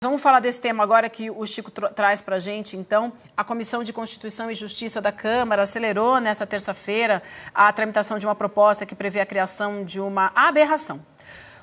Vamos falar desse tema agora que o Chico traz para a gente, então. A Comissão de Constituição e Justiça da Câmara acelerou nesta terça-feira a tramitação de uma proposta que prevê a criação de uma aberração.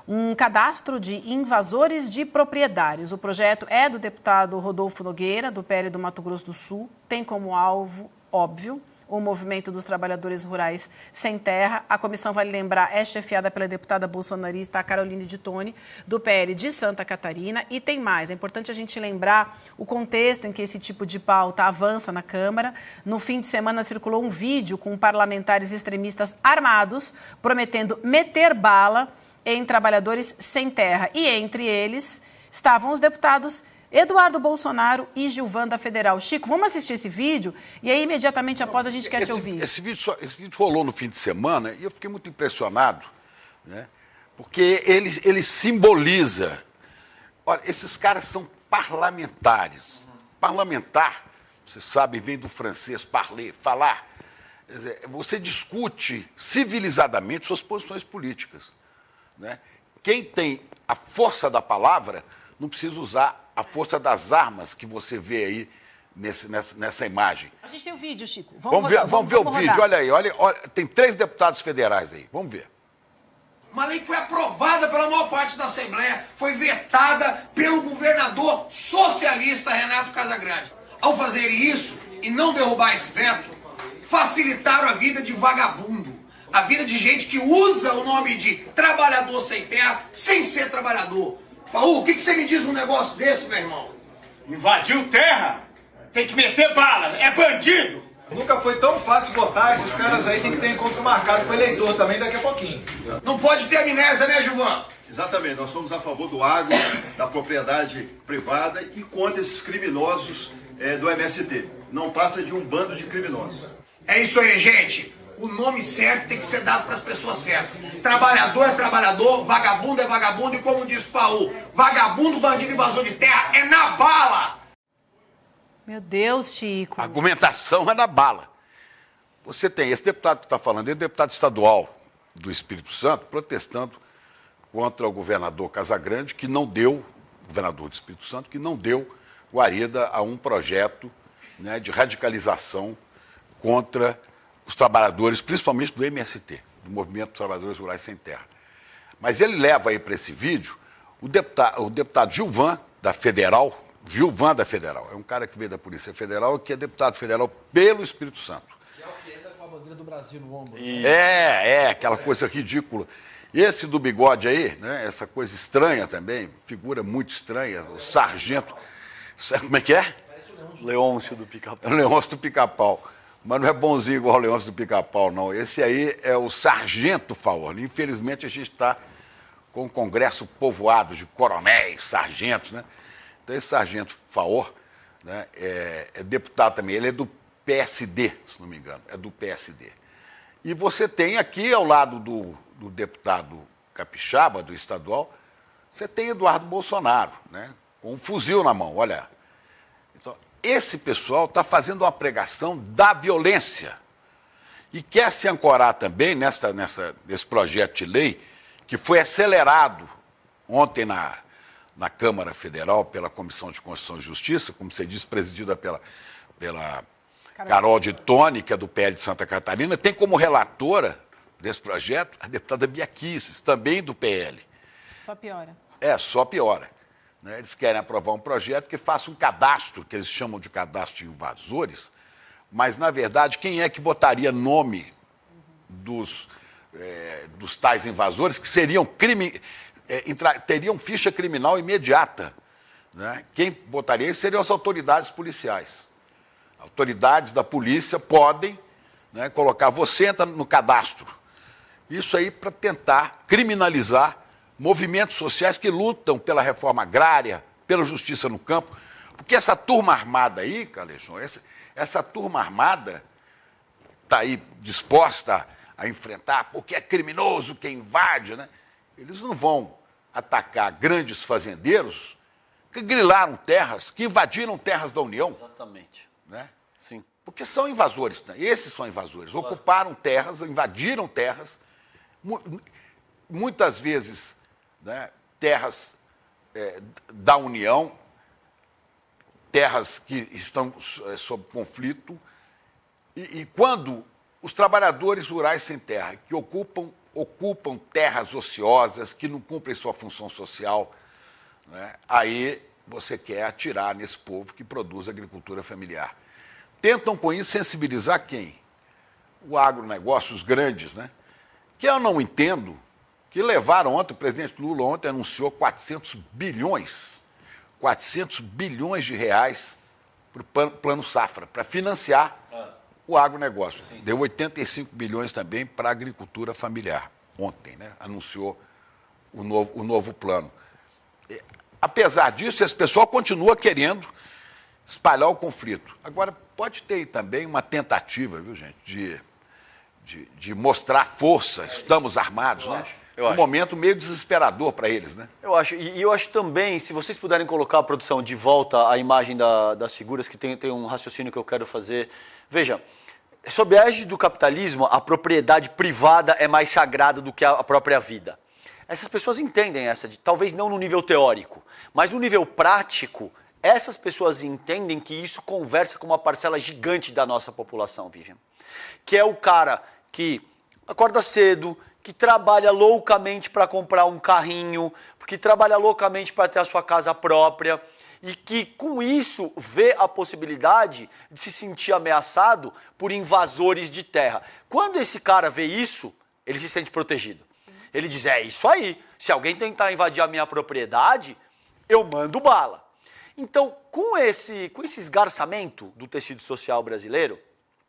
Um cadastro de invasores de propriedades. O projeto é do deputado Rodolfo Nogueira, do PL do Mato Grosso do Sul. Tem como alvo, óbvio, o movimento dos trabalhadores rurais sem terra. A comissão, vale lembrar, é chefiada pela deputada bolsonarista Caroline de Tone, do PL de Santa Catarina. E tem mais, é importante a gente lembrar o contexto em que esse tipo de pauta avança na Câmara. No fim de semana circulou um vídeo com parlamentares extremistas armados, prometendo meter bala em trabalhadores sem terra. E entre eles estavam os deputados Eduardo Bolsonaro e Gilvan da Federal. Chico, vamos assistir esse vídeo e aí imediatamente após a gente quer te ouvir. Esse vídeo rolou no fim de semana e eu fiquei muito impressionado, né? Porque ele simboliza... Olha, esses caras são parlamentares. Parlamentar, você sabe, vem do francês parler, falar. Quer dizer, você discute civilizadamente suas posições políticas, né? Quem tem a força da palavra não precisa usar a força das armas que você vê aí nessa imagem. A gente tem o vídeo, Chico. Vamos ver o vídeo. Olha aí, olha, tem 3 deputados federais aí. Vamos ver. Uma lei que foi aprovada pela maior parte da Assembleia, foi vetada pelo governador socialista Renato Casagrande. Ao fazer isso e não derrubar esse veto, facilitaram a vida de vagabundo. A vida de gente que usa o nome de trabalhador sem terra, sem ser trabalhador. Faú, o que você me diz um negócio desse, meu irmão? Invadiu terra? Tem que meter balas, é bandido! Nunca foi tão fácil votar, esses caras aí tem que ter encontro marcado com o eleitor também daqui a pouquinho. Não pode ter amnésia, né, Gilvan? Exatamente, nós somos a favor do agro, da propriedade privada e contra esses criminosos do MST. Não passa de um bando de criminosos. É isso aí, gente. O nome certo tem que ser dado para as pessoas certas. Trabalhador é trabalhador, vagabundo é vagabundo e, como diz Paul, vagabundo, bandido, invasor de terra é na bala! Meu Deus, Chico. A argumentação é na bala. Você tem esse deputado que está falando, ele é deputado estadual do Espírito Santo, protestando contra o governador Casagrande, que não deu, governador do Espírito Santo, que não deu guarida a um projeto, né, de radicalização contra os trabalhadores, principalmente do MST, do Movimento dos Trabalhadores Rurais Sem Terra. Mas ele leva aí para esse vídeo o deputado Gilvan da Federal, é um cara que veio da Polícia Federal e que é deputado federal pelo Espírito Santo. Que é o que anda com a bandeira do Brasil no ombro. Aquela coisa ridícula. Esse do bigode aí, né, essa coisa estranha também, figura muito estranha, o sargento, sabe como é que é? Leôncio do Pica-Pau. Leôncio do Pica-Pau. Mas não é bonzinho igual o Leôncio do Pica-Pau, não. Esse aí é o sargento Faor. Infelizmente, a gente está com um congresso povoado de coronéis, sargentos, né? Então, esse sargento Faor, né, é deputado também. Ele é do PSD, se não me engano. É do PSD. E você tem aqui, ao lado do deputado capixaba, do estadual, você tem Eduardo Bolsonaro, né, com um fuzil na mão, olha. Então, esse pessoal está fazendo uma pregação da violência e quer se ancorar também nesse projeto de lei que foi acelerado ontem na Câmara Federal pela Comissão de Constituição e Justiça, como você disse, presidida pela Carol de Tone, que é do PL de Santa Catarina. Tem como relatora desse projeto a deputada Bia Kicis, também do PL. Só piora. Só piora. Eles querem aprovar um projeto que faça um cadastro, que eles chamam de cadastro de invasores, mas, na verdade, quem é que botaria nome dos tais invasores, que seriam teriam ficha criminal imediata, né? Quem botaria isso seriam as autoridades policiais. Autoridades da polícia podem, né, colocar, você entra no cadastro. Isso aí para tentar criminalizar movimentos sociais que lutam pela reforma agrária, pela justiça no campo. Porque essa turma armada aí, Calejão, essa turma armada está aí disposta a enfrentar, porque é criminoso quem invade, né? Eles não vão atacar grandes fazendeiros que grilaram terras, que invadiram terras da União. Exatamente. Né? Sim. Porque são invasores, né? Esses são invasores. Claro. Ocuparam terras, invadiram terras, muitas vezes, né, terras da União, terras que estão sob conflito, e quando os trabalhadores rurais sem terra, que ocupam terras ociosas, que não cumprem sua função social, né, aí você quer atirar nesse povo que produz agricultura familiar. Tentam com isso sensibilizar quem? O agronegócio, os grandes, né? Que eu não entendo, que levaram ontem, o presidente Lula ontem anunciou 400 bilhões de reais para o Plano Safra, para financiar o agronegócio. Sim. Deu 85 bilhões também para a agricultura familiar. Ontem, né? Anunciou o novo plano. Apesar disso, esse pessoal continua querendo espalhar o conflito. Agora, pode ter também uma tentativa, viu, gente, de mostrar força. Estamos armados, né? Um momento meio desesperador para eles, né? Eu acho. E eu acho também, se vocês puderem colocar a produção de volta à imagem das figuras, que tem um raciocínio que eu quero fazer. Veja, sob a égide do capitalismo, a propriedade privada é mais sagrada do que a própria vida. Essas pessoas entendem talvez não no nível teórico, mas no nível prático, essas pessoas entendem que isso conversa com uma parcela gigante da nossa população, Vivian. Que é o cara que acorda cedo, que trabalha loucamente para comprar um carrinho, que trabalha loucamente para ter a sua casa própria, e que com isso vê a possibilidade de se sentir ameaçado por invasores de terra. Quando esse cara vê isso, ele se sente protegido. Ele diz, é isso aí, se alguém tentar invadir a minha propriedade, eu mando bala. Então, com esse esgarçamento do tecido social brasileiro,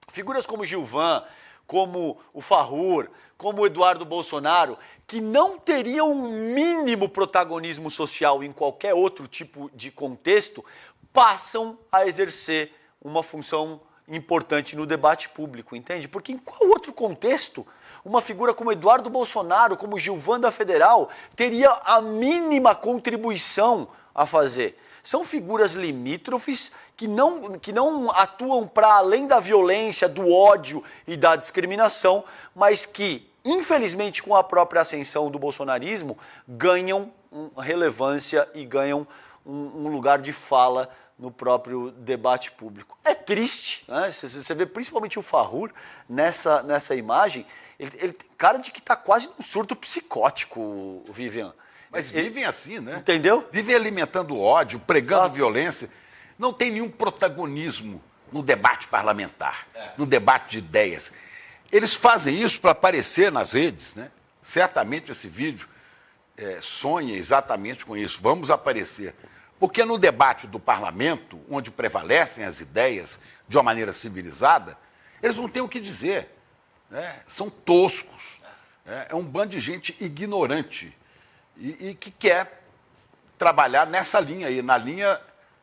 figuras como Gilvan, como o Farrur, como o Eduardo Bolsonaro, que não teriam um mínimo protagonismo social em qualquer outro tipo de contexto, passam a exercer uma função importante no debate público, entende? Porque em qual outro contexto uma figura como Eduardo Bolsonaro, como Gilvan da Federal, teria a mínima contribuição a fazer? São figuras limítrofes que não atuam para além da violência, do ódio e da discriminação, mas que, infelizmente, com a própria ascensão do bolsonarismo, ganham relevância e ganham um lugar de fala no próprio debate público. É triste, né? Você vê principalmente o Farrur nessa imagem, ele tem cara de que está quase num surto psicótico, Vivian. Mas vivem assim, né? Entendeu? Vivem alimentando ódio, pregando violência. Não tem nenhum protagonismo no debate parlamentar, no debate de ideias. Eles fazem isso para aparecer nas redes, né? Certamente esse vídeo sonha exatamente com isso. Vamos aparecer. Porque no debate do parlamento, onde prevalecem as ideias de uma maneira civilizada, eles não têm o que dizer, né? São toscos. É um bando de gente ignorante e que quer trabalhar nessa linha aí, na linha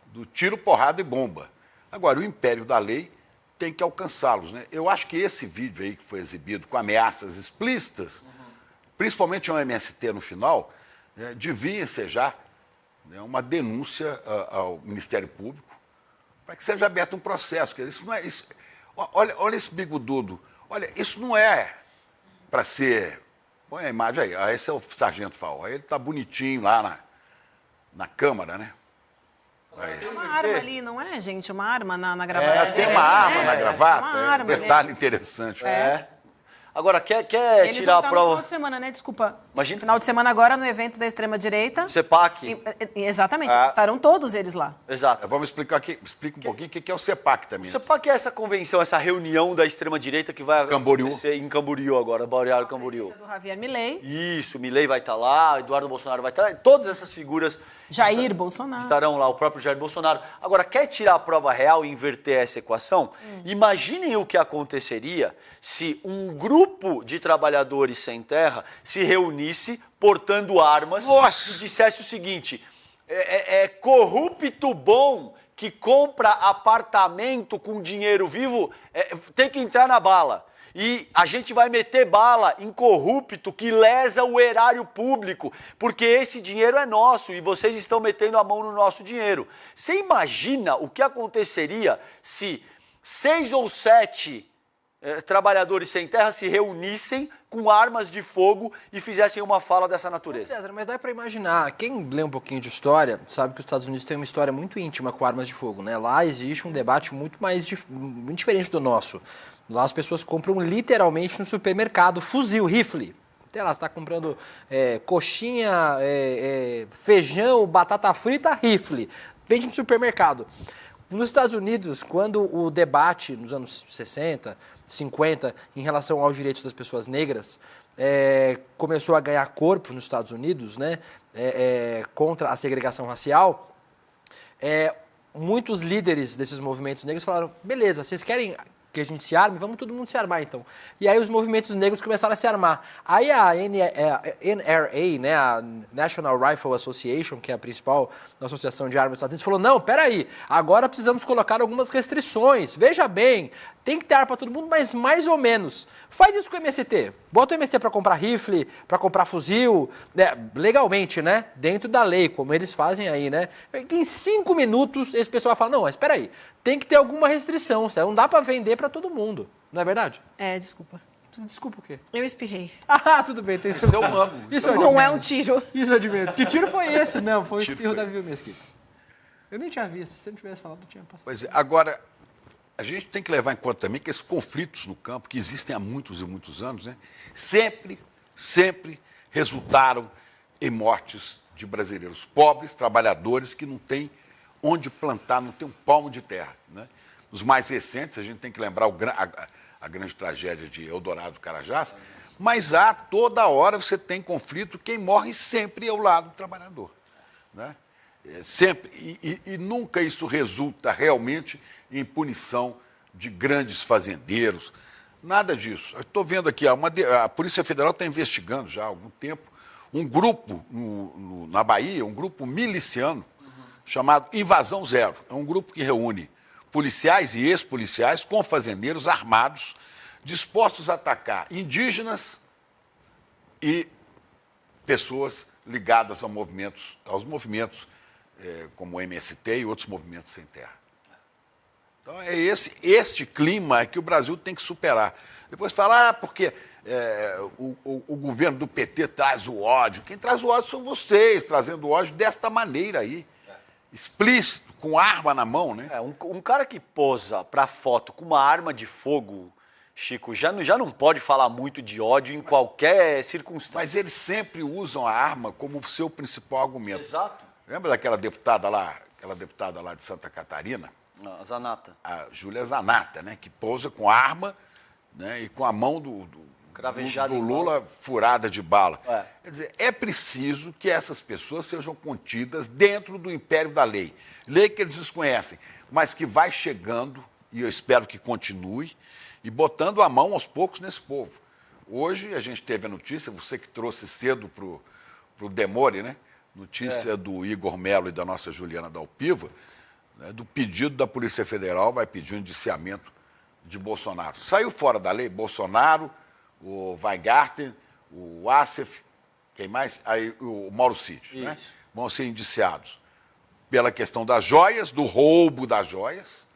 do tiro, porrada e bomba. Agora, o império da lei tem que alcançá-los, né? Eu acho que esse vídeo aí que foi exibido com ameaças explícitas, principalmente um MST no final, devia ensejar uma denúncia ao Ministério Público para que seja aberto um processo. Isso não é isso. Olha esse bigodudo. Olha, isso não é para ser... Põe a imagem aí. Esse é o Sargento Faur. Ele está bonitinho lá na Câmara, né? Aí. Tem uma arma ali, não é, gente? Uma arma na gravata. Tem uma arma na gravata. Uma arma, detalhe interessante. Agora, quer Eles tirar a vão estar no prova... final de semana, né? Desculpa. Imagina. Final de semana agora, no evento da extrema-direita. CEPAC. Exatamente. Estarão todos eles lá. Exato. Vamos explicar aqui, explica um pouquinho o que é o CEPAC também. O CEPAC é essa convenção, essa reunião da extrema-direita que vai acontecer em Camboriú agora, Balneário Camboriú. Do Javier Milei. Isso, Milei vai estar lá, Eduardo Bolsonaro vai estar lá, todas essas figuras... Jair Bolsonaro. Estarão lá, o próprio Jair Bolsonaro. Agora, quer tirar a prova real e inverter essa equação? Imaginem o que aconteceria se um grupo de trabalhadores sem terra se reunisse portando armas e dissesse o seguinte, é corrupto bom que compra apartamento com dinheiro vivo, tem que entrar na bala. E a gente vai meter bala em corrupto que lesa o erário público, porque esse dinheiro é nosso e vocês estão metendo a mão no nosso dinheiro. Você imagina o que aconteceria se 6 ou 7 trabalhadores sem terra se reunissem com armas de fogo e fizessem uma fala dessa natureza. César, mas dá para imaginar, quem lê um pouquinho de história sabe que os Estados Unidos têm uma história muito íntima com armas de fogo, né? Lá existe um debate muito diferente do nosso. Lá as pessoas compram literalmente no supermercado fuzil, rifle. Até lá, você está comprando coxinha, feijão, batata frita, rifle. Vende no supermercado. Nos Estados Unidos, quando o debate nos anos 60, 50, em relação aos direitos das pessoas negras, começou a ganhar corpo nos Estados Unidos, né, contra a segregação racial, muitos líderes desses movimentos negros falaram, beleza, vocês querem que a gente se arme? Vamos todo mundo se armar, então. E aí os movimentos negros começaram a se armar. Aí a NRA, né, a National Rifle Association, que é a principal associação de armas dos Estados Unidos, falou, não, peraí, agora precisamos colocar algumas restrições. Veja bem, tem que ter arma para todo mundo, mas mais ou menos. Faz isso com o MST. Bota o MST para comprar rifle, para comprar fuzil, né, legalmente, né? Dentro da lei, como eles fazem aí, né? Em 5 minutos, esse pessoal vai falar, não, mas espera aí, tem que ter alguma restrição, não dá para vender para todo mundo, não é verdade? Desculpa. Desculpa o quê? Eu espirrei. Ah, tudo bem. Tem Isso é humano. Isso não é um tiro. Isso é de medo. Que tiro foi esse? Não, foi o espirro da Vivi Mesquita. Eu nem tinha visto, se você não tivesse falado, eu tinha passado. Pois é, agora, a gente tem que levar em conta também que esses conflitos no campo, que existem há muitos e muitos anos, né, sempre resultaram em mortes de brasileiros pobres, trabalhadores que não têm onde plantar, não tem um palmo de terra. Né? Os mais recentes, a gente tem que lembrar a grande tragédia de Eldorado do Carajás, mas toda hora você tem conflito, quem morre sempre é o lado do trabalhador. Né? Sempre, e nunca isso resulta realmente em punição de grandes fazendeiros, nada disso. Eu estou vendo aqui, a Polícia Federal está investigando já há algum tempo um grupo na Bahia, um grupo miliciano, chamado Invasão Zero. É um grupo que reúne policiais e ex-policiais com fazendeiros armados, dispostos a atacar indígenas e pessoas ligadas aos movimentos como o MST e outros movimentos sem terra. Então é este clima que o Brasil tem que superar. Depois falar, porque o governo do PT traz o ódio. Quem traz o ódio são vocês, trazendo o ódio desta maneira aí. Explícito, com arma na mão, né? Um cara que posa para foto com uma arma de fogo, Chico, já não pode falar muito de ódio em qualquer circunstância. Mas eles sempre usam a arma como seu principal argumento. Exato. Lembra daquela deputada lá de Santa Catarina? A Zanata. A Júlia Zanata, né? Que pousa com arma, né? E com a mão do Lula furada de bala. Quer dizer, é preciso que essas pessoas sejam contidas dentro do império da lei. Lei que eles desconhecem, mas que vai chegando, e eu espero que continue, e botando a mão aos poucos nesse povo. Hoje a gente teve a notícia, você que trouxe cedo para o Demore, né? Notícia do Igor Melo e da nossa Juliana Dalpiva, né? Do pedido da Polícia Federal, vai pedir um indiciamento de Bolsonaro. Saiu fora da lei, Bolsonaro, o Weingarten, o Assef, quem mais? Aí, o Mauro Cid, né? Vão ser indiciados pela questão das joias, do roubo das joias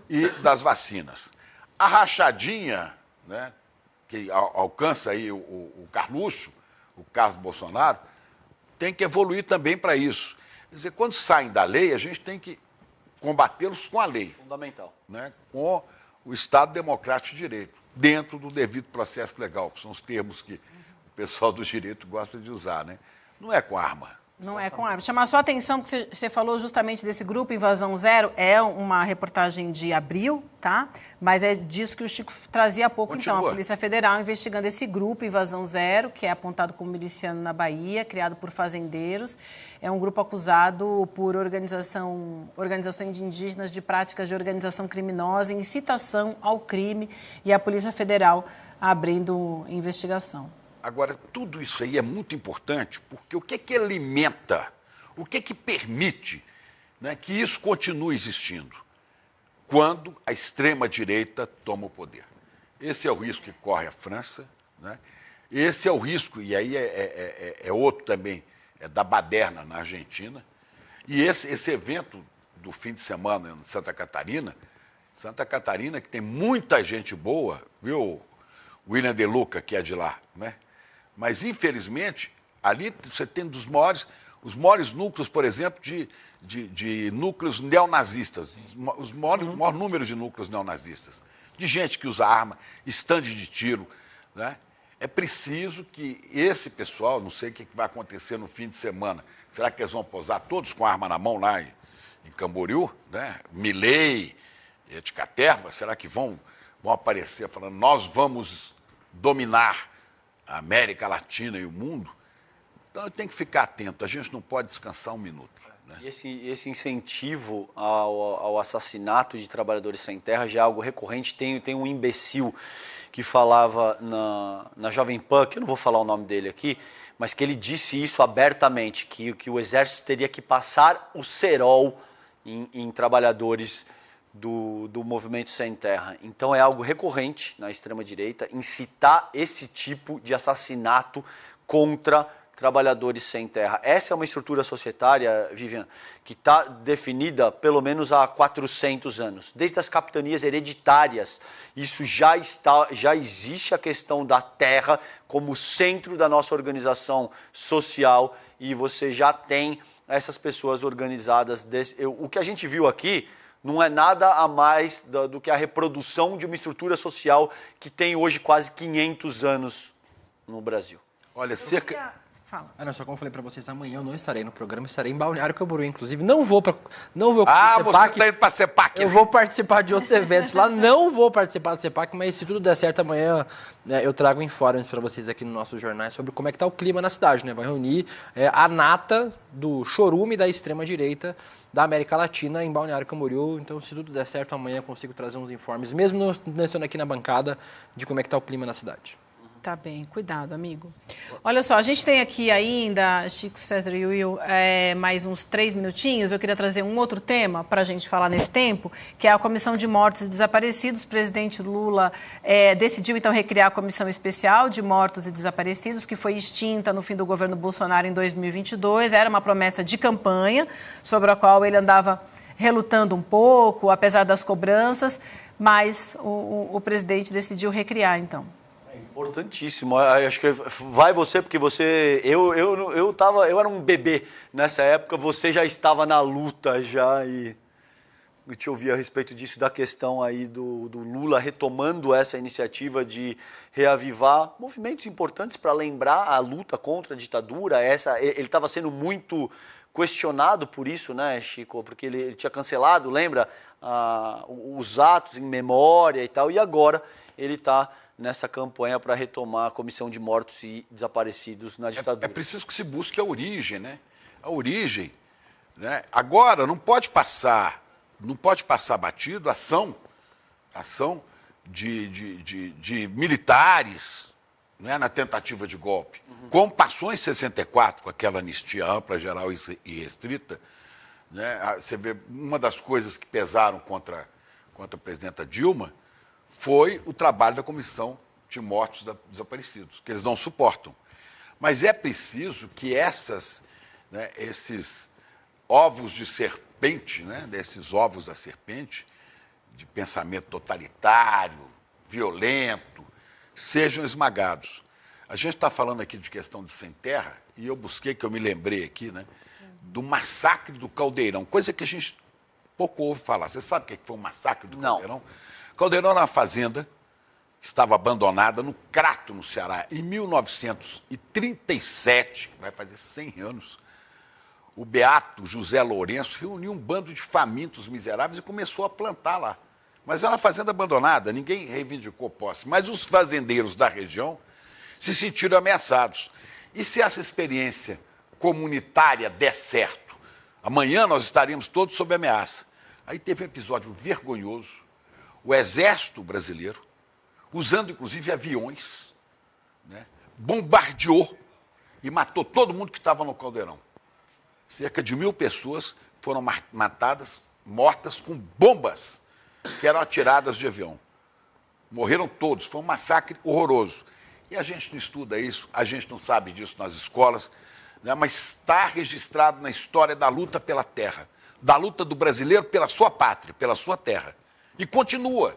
e das vacinas. A rachadinha, né, que alcança aí o Carluxo, o Carlos Bolsonaro, tem que evoluir também para isso. Quer dizer, quando saem da lei, a gente tem que combatê-los com a lei. Fundamental. Né, com o Estado Democrático de Direito, dentro do devido processo legal, que são os termos que o pessoal do direito gosta de usar, né? Não é com arma. Não é com arma. Chamar só a atenção que você falou justamente desse grupo Invasão Zero, é uma reportagem de abril, tá? Mas é disso que o Chico trazia há pouco. Continua. Então, a Polícia Federal investigando esse grupo Invasão Zero, que é apontado como miliciano na Bahia, criado por fazendeiros. É um grupo acusado por organizações de indígenas de práticas de organização criminosa, incitação ao crime, e a Polícia Federal abrindo investigação. Agora, tudo isso aí é muito importante, porque o que alimenta, o que permite, né, que isso continue existindo? Quando a extrema-direita toma o poder. Esse é o risco que corre a França, né? Esse é o risco, e aí é outro também, é da baderna na Argentina. E esse evento do fim de semana em Santa Catarina Santa Catarina, que tem muita gente boa, viu, William De Luca, que é de lá, né? Mas, infelizmente, ali você tem os maiores núcleos, por exemplo, de núcleos neonazistas, o maior número de núcleos neonazistas, de gente que usa arma, estande de tiro, né? É preciso que esse pessoal, não sei o que vai acontecer no fim de semana, será que eles vão posar todos com arma na mão lá em Camboriú, né? Milei, Etcaterva, será que vão aparecer falando nós vamos dominar a América Latina e o mundo? Então tem que ficar atento, a gente não pode descansar um minuto. Né? E esse incentivo ao assassinato de trabalhadores sem terra já é algo recorrente. Tem um imbecil que falava na Jovem Pan, que eu não vou falar o nome dele aqui, mas que ele disse isso abertamente, que o Exército teria que passar o cerol em trabalhadores do movimento sem terra. Então é algo recorrente na extrema-direita incitar esse tipo de assassinato contra trabalhadores sem terra. Essa é uma estrutura societária, Vivian, que está definida pelo menos há 400 anos. Desde as capitanias hereditárias, isso já existe a questão da terra como centro da nossa organização social e você já tem essas pessoas organizadas. O que a gente viu aqui não é nada a mais do que a reprodução de uma estrutura social que tem hoje quase 500 anos no Brasil. Olha, cerca... Fala. Não, só como eu falei pra vocês, amanhã eu não estarei no programa, estarei em Balneário Camboriú, inclusive. Não vou você CEPAC, está indo para a CEPAC. Eu vou participar de outros eventos lá, não vou participar do CEPAC, mas se tudo der certo amanhã, né, eu trago informes para vocês aqui no nosso jornal sobre como é que tá o clima na cidade, né? Vai reunir a nata do chorume da extrema-direita da América Latina em Balneário Camboriú. Então, se tudo der certo, amanhã eu consigo trazer uns informes, mesmo não estando aqui na bancada, de como é que tá o clima na cidade. Tá bem, cuidado, amigo. Olha só, a gente tem aqui ainda, Chico, César e Will, mais uns 3 minutinhos. Eu queria trazer um outro tema para a gente falar nesse tempo, que é a Comissão de Mortos e Desaparecidos. O presidente Lula decidiu, então, recriar a Comissão Especial de Mortos e Desaparecidos, que foi extinta no fim do governo Bolsonaro em 2022. Era uma promessa de campanha, sobre a qual ele andava relutando um pouco, apesar das cobranças, mas o presidente decidiu recriar, então. Importantíssimo. Acho que vai você, porque eu era um bebê nessa época, você já estava na luta já e te ouvi a respeito disso, da questão aí do Lula retomando essa iniciativa de reavivar movimentos importantes para lembrar a luta contra a ditadura. Ele estava sendo muito questionado por isso, né, Chico? Porque ele tinha cancelado, lembra, os atos em memória e tal, e agora ele está nessa campanha para retomar a Comissão de Mortos e Desaparecidos na ditadura. É preciso que se busque a origem, né? A origem, né? Agora não pode passar batido a ação de militares, né, na tentativa de golpe. Como passou em 64, com aquela anistia ampla, geral e restrita, né? Você vê, uma das coisas que pesaram contra a presidenta Dilma foi o trabalho da Comissão de Mortos e Desaparecidos, que eles não suportam. Mas é preciso que esses ovos de serpente, né, desses ovos da serpente, de pensamento totalitário, violento, sejam esmagados. A gente está falando aqui de questão de sem terra, e eu busquei, que eu me lembrei aqui, né, do massacre do Caldeirão, coisa que a gente pouco ouve falar. Você sabe o que foi o massacre do Caldeirão? Caldeirão era uma fazenda que estava abandonada no Crato, no Ceará. Em 1937, vai fazer 100 anos, o beato José Lourenço reuniu um bando de famintos miseráveis e começou a plantar lá. Mas era uma fazenda abandonada, ninguém reivindicou posse. Mas os fazendeiros da região se sentiram ameaçados. E se essa experiência comunitária der certo, amanhã nós estaríamos todos sob ameaça. Aí teve um episódio vergonhoso. O Exército Brasileiro, usando inclusive aviões, né, bombardeou e matou todo mundo que estava no Caldeirão. Cerca de 1.000 pessoas foram mortas com bombas que eram atiradas de avião. Morreram todos, foi um massacre horroroso. E a gente não estuda isso, a gente não sabe disso nas escolas, né, mas está registrado na história da luta pela terra, da luta do brasileiro pela sua pátria, pela sua terra. E continua.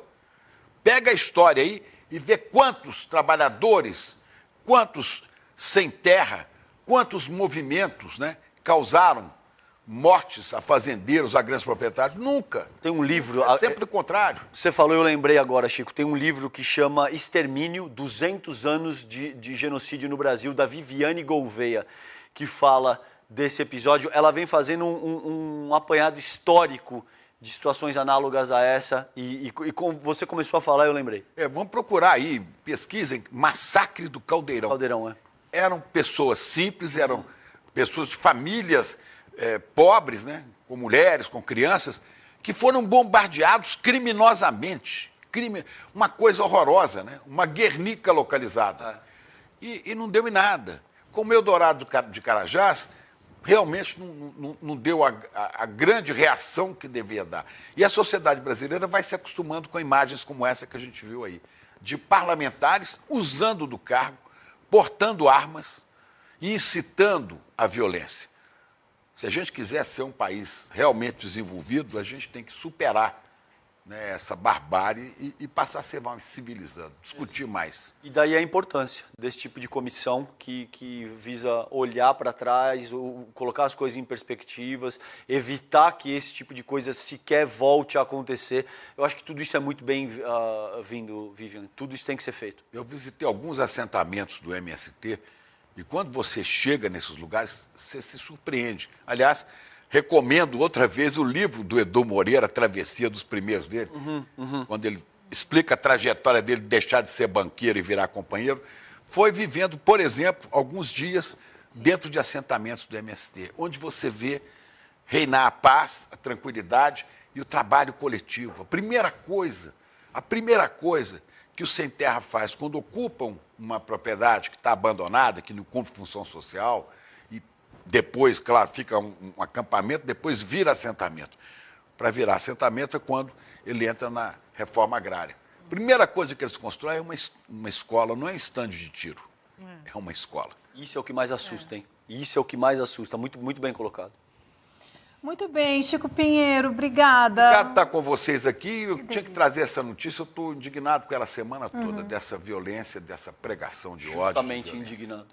Pega a história aí e vê quantos trabalhadores, quantos sem terra, quantos movimentos, né, causaram mortes a fazendeiros, a grandes proprietários. Nunca. Tem um livro... É sempre o contrário. Você falou, eu lembrei agora, Chico, tem um livro que chama Extermínio, 200 anos de genocídio no Brasil, da Viviane Gouveia, que fala desse episódio. Ela vem fazendo um apanhado histórico de situações análogas a essa, e como você começou a falar, eu lembrei. Vamos procurar aí, pesquisem, Massacre do Caldeirão. Caldeirão, Eram pessoas simples, eram pessoas de famílias pobres, né, com mulheres, com crianças, que foram bombardeados criminosamente. Uma coisa horrorosa, né? Uma Guernica localizada. E não deu em nada. Como o Eldorado de Carajás, realmente não deu a grande reação que devia dar. E a sociedade brasileira vai se acostumando com imagens como essa que a gente viu aí, de parlamentares usando do cargo, portando armas e incitando a violência. Se a gente quiser ser um país realmente desenvolvido, a gente tem que superar, né, essa barbárie e passar a ser mais civilizado, discutir mais. E daí a importância desse tipo de comissão que visa olhar para trás, colocar as coisas em perspectivas, evitar que esse tipo de coisa sequer volte a acontecer. Eu acho que tudo isso é muito bem-vindo, Vivian. Tudo isso tem que ser feito. Eu visitei alguns assentamentos do MST e quando você chega nesses lugares, você se surpreende. Aliás, recomendo outra vez o livro do Edu Moreira, Travessia dos Primeiros dele, quando ele explica a trajetória dele de deixar de ser banqueiro e virar companheiro. Foi vivendo, por exemplo, alguns dias dentro de assentamentos do MST, onde você vê reinar a paz, a tranquilidade e o trabalho coletivo. A primeira coisa que o Sem Terra faz quando ocupam uma propriedade que está abandonada, que não cumpre função social, e depois, claro, fica um acampamento, depois vira assentamento. Para virar assentamento é quando ele entra na reforma agrária. Primeira coisa que eles constroem é uma escola, não é um estande de tiro, é uma escola. Isso é o que mais assusta, hein? Isso é o que mais assusta, muito, muito bem colocado. Muito bem, Chico Pinheiro, obrigada. Obrigado por estar com vocês aqui. Eu tinha que trazer essa notícia, eu estou indignado com ela a semana toda, dessa violência, dessa pregação de ódio. Justamente indignado.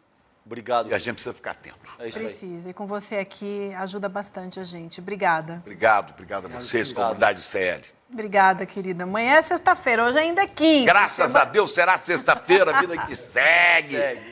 Obrigado. E a gente precisa ficar atento. É isso aí. Precisa, e com você aqui ajuda bastante a gente. Obrigada. Obrigado a vocês, comunidade CL. Obrigada, querida. Amanhã é sexta-feira, hoje ainda é quinta. Graças a Deus será sexta-feira, a vida que segue.